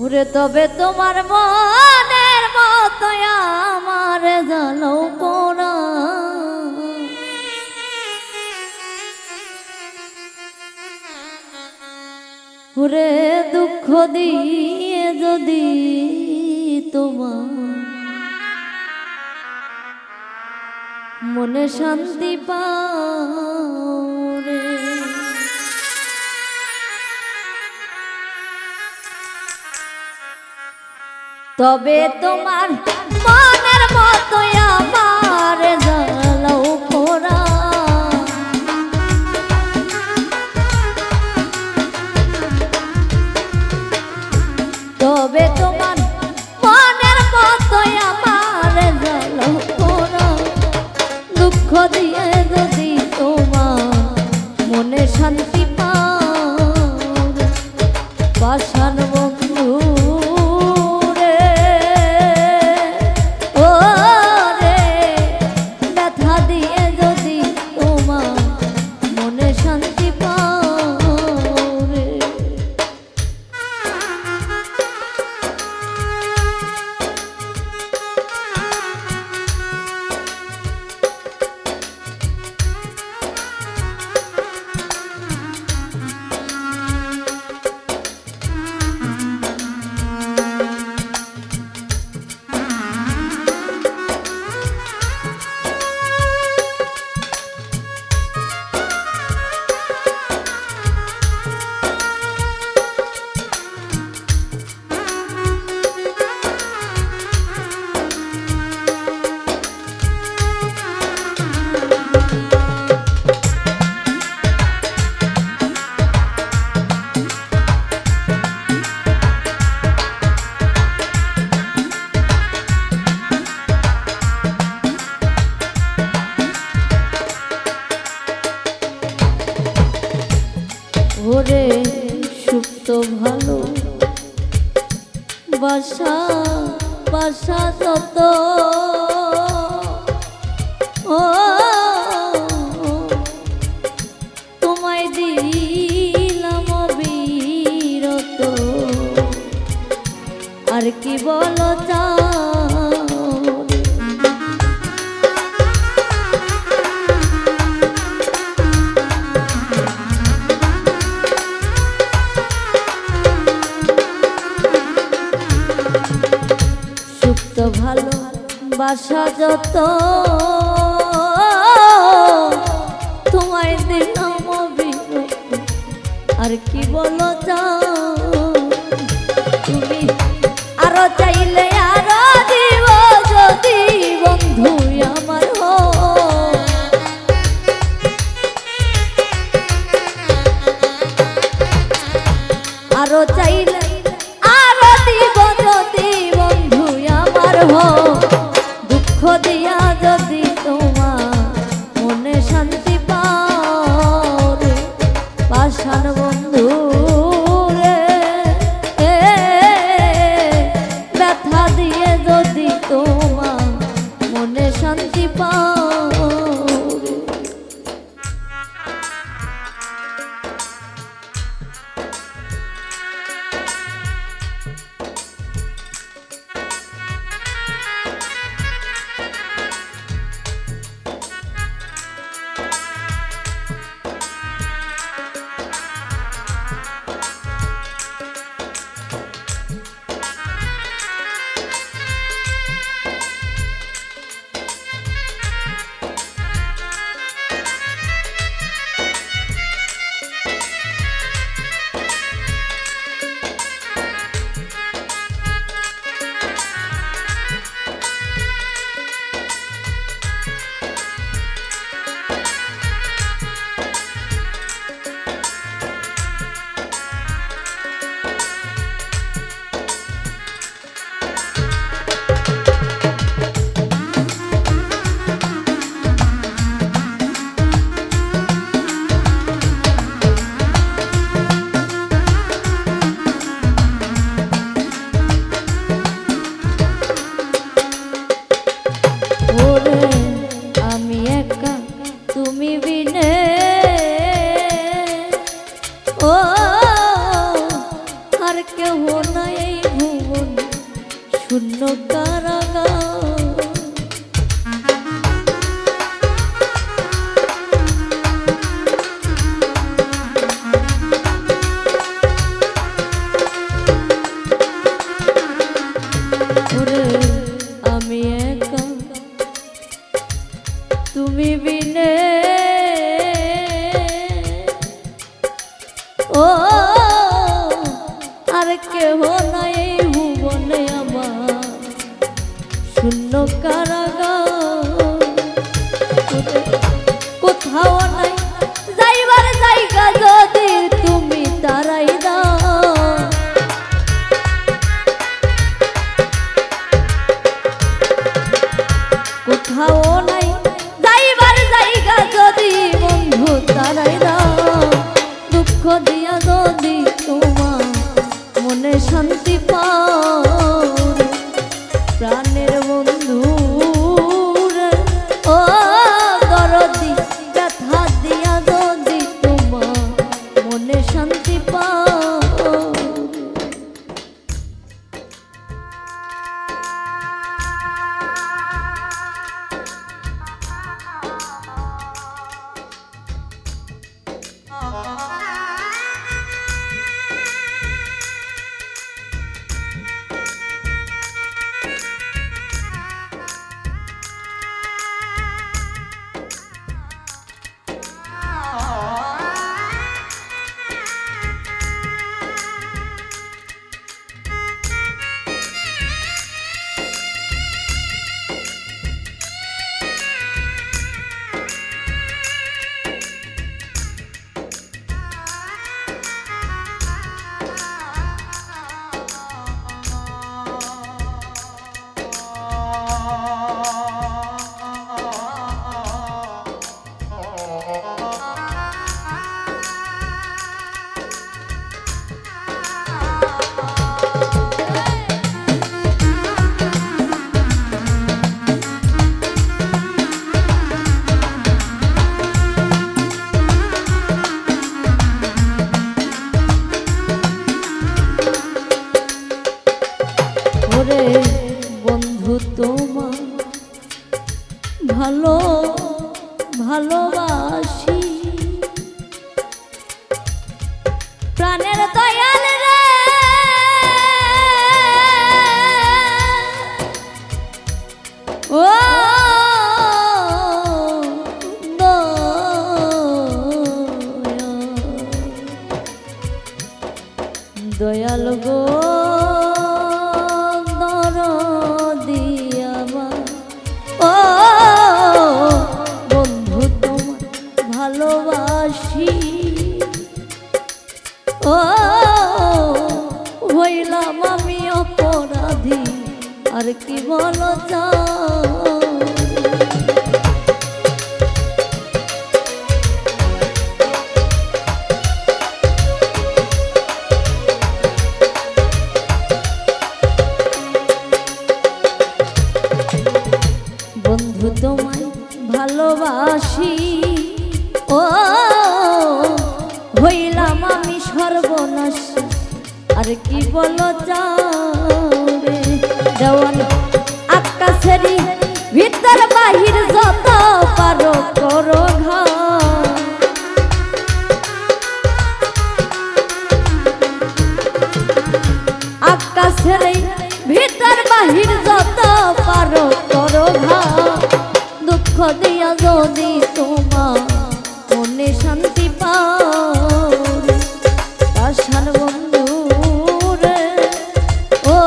ওরে তবে তোমার মনের মতো আমার জানো পোড়া, ওরে দুঃখ দিয়ে যদি তোমার মনে শান্তি পাও রে, তবে তোমার মনের মতো আমার জ্বালাও পোড়া, তবে তোমার মনের মতো আমার জ্বালাও পোড়া, দুঃখ দিয়ে যদি তোমার মনে শান্তি পাও পাষাণ বন্ধু ওরে সুপ্ত ভালো বাসা বাসা যত ও তোমায় দিলাম অবিরত, আর কি বলো তা ভালো বাসা যত তোমায় দিলাম অবিরত, আর কি বলো তুমি আরো চাইলে আরো দিব যদি বন্ধু আমার হো, আরো চাইলে আরো দিব যদি বন্ধু আমার হো, দুঃখ দিয়া যদি তোমার মনে শান্তি পাও রে পাষাণ বন্ধু রে, ব্যথা দিয়ে যদি তোমার মনে শান্তি পাও রে। না এই ভুবন শূন্য কারাগার। ওরে আমি একা তুমি বিনে ও আর কেহ নাই এই ভুবনে আমার শূন্য কারাগার। কোথাও নাই যাইবার জায়গা যদি তুমি তারাই দাও, কোথাও নাই যাইবার জায়গা যদি বন্ধু তারাই দাও। দুঃখ দিয়া যদি তোমার মনে শান্তি পাও, প্রাণের বন্ধু ও দরদি ব্যথা দিয়া যদি তোমার মনে শান্তি পাও। ওরে বন্ধু তোমার ভালো ভালোবাসি, প্রাণের দয়াল রে ও দয়াল গো ও বন্ধু তোমার ভালোবাসি, ও হইলাম আমি অপরাধী আর কি বলো যাও। বন্ধু তোমায় ভালোবাসি, ও হইলাম আমি সর্বনাশ আর কি বলো যাও রে। দেওয়ান আকাশেরই ভিতর বাহির যত পারো করো ঘর, আকাশেরই ভিতর বাহির যত পারো করো ঘর। দুঃখ দিয়া যদি তোমার মনে শান্তি পাও, আশার বন্ধু রে ও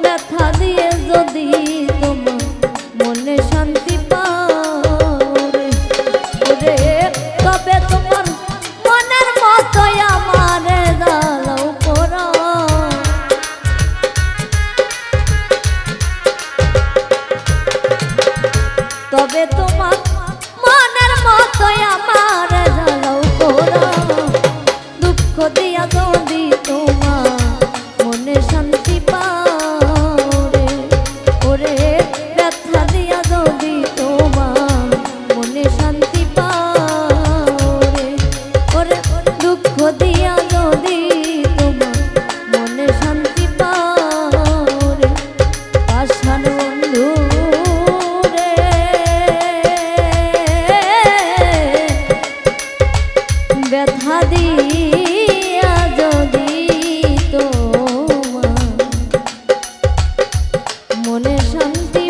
ব্যথা দিয়ে যদি তোমার মনে শান্তি পাও রে। ওরে তবে তোমার মনের মতোই আমারে জ্বালাও করো, তবে তোমার মনের মতোই আমার দিয়া যদি তোমার মনে শান্তি